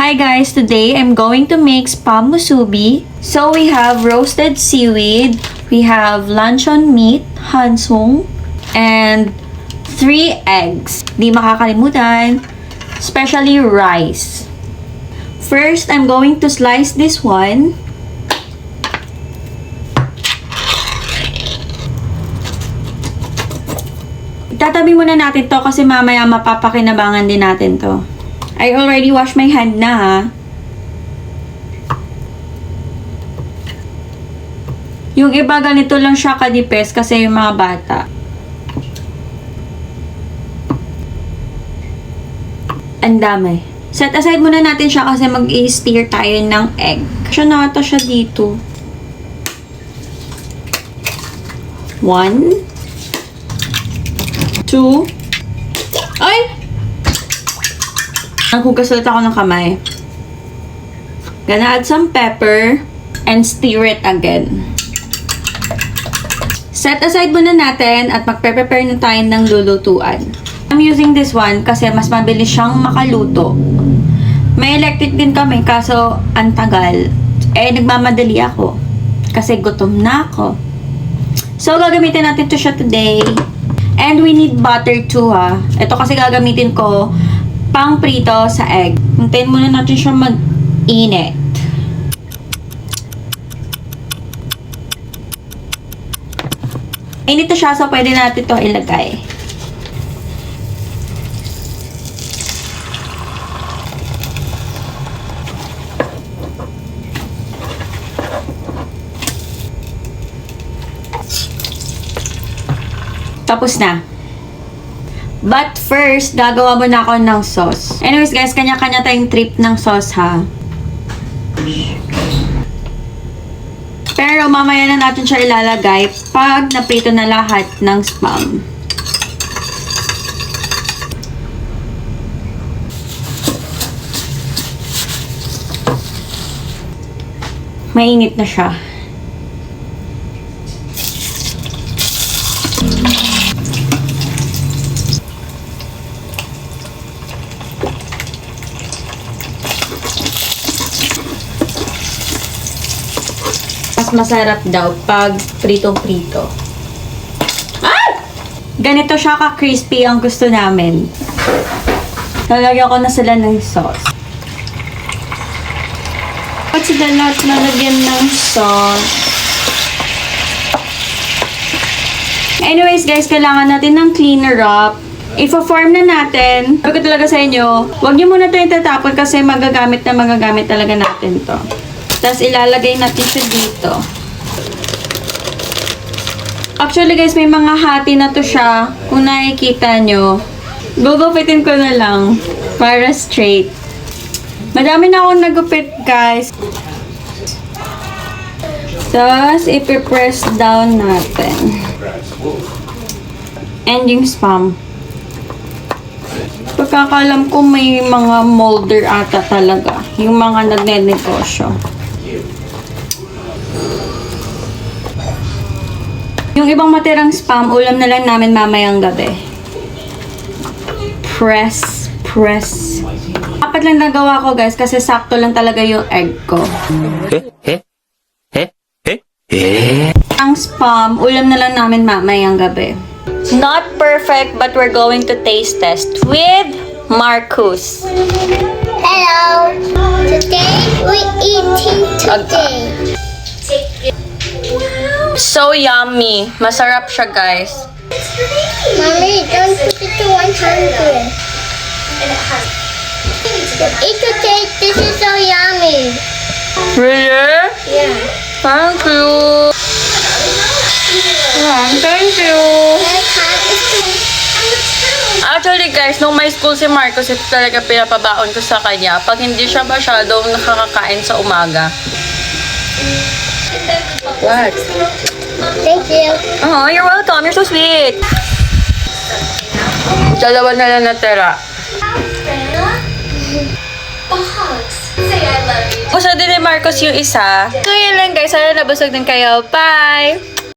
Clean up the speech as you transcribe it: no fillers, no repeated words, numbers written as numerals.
Hi guys, today I'm going to make spam musubi. So we have roasted seaweed, we have luncheon meat, hansung, and 3 eggs. Di makakalimutan, especially rice. First, I'm going to slice this one. Itatabi muna natin to kasi mamaya mapapakinabangan din natin to. I already washed my hand na ha. Yung iba ganito lang siya kadipes kasi yung mga bata. Ang dami. Set aside muna natin siya kasi mag-i-stir tayo ng egg. Siya nata siya dito. 1 2 Ay! Naghugas ulit ako ng kamay. Gonna add some pepper and stir it again. Set aside muna natin at magpe-prepare na tayo ng lulutuan. I'm using this one kasi mas mabilis siyang makaluto. May electric din kami kaso ang tagal. Nagmamadali ako kasi gutom na ako. So, gagamitin natin to siya today. And we need butter too ha. Ito kasi gagamitin ko pang prito sa egg. Hintayin muna natin siya mag-init. Init na siya, so pwede natin ito ilagay. Tapos na. But first, gagawa muna ako ng sauce. Anyways guys, kanya-kanya tayong trip ng sauce ha. Pero mamaya na natin siya ilalagay pag naprito na lahat ng spam. Mainit na siya. Mas masarap daw pag pritong-prito. Ah! Ganito siya ka-crispy ang gusto namin. Lalagyan ko na sila ng sauce. At sila lahat nalagyan ng sauce. Anyways guys, kailangan natin ng cleaner up. Ifo-form na natin. Sabi ko talaga sa inyo, huwag niyo muna ito itatapon kasi magagamit talaga natin to. Tapos ilalagay natin siya dito. Actually guys, may mga hati na to siya. Kung nakikita nyo. Gugupitin ko na lang. Para straight. Madami na akong nagupit guys. Tapos ipipress down natin. And yung spam. Pagkakalam ko may mga molder ata talaga. Yung mga nagne-negosyo. Yung ibang matirang spam, ulam na lang namin mamayang gabi. Press. Apat lang nagawa ko guys kasi sakto lang talaga yung egg ko. Ang spam, ulam na lang namin mamayang gabi. Not perfect but we're going to taste test with Marcus. Hello! Today we eating today. So yummy. Masarap siya guys. Mommy, don't put it to 100. Eat today. This is so yummy. Really? Yeah. Thank you. Thank you. Actually guys, nung may school si Marcos, ito talaga pinapabaon ko sa kanya. Pag hindi siya masyadong nakakakain sa umaga. What? Thank you. Oh, you're welcome. You're so sweet. Dalawa na lang natira. Gusto din ni Marcos yung isa. So yun lang guys. Sana nabusog din kayo. Bye!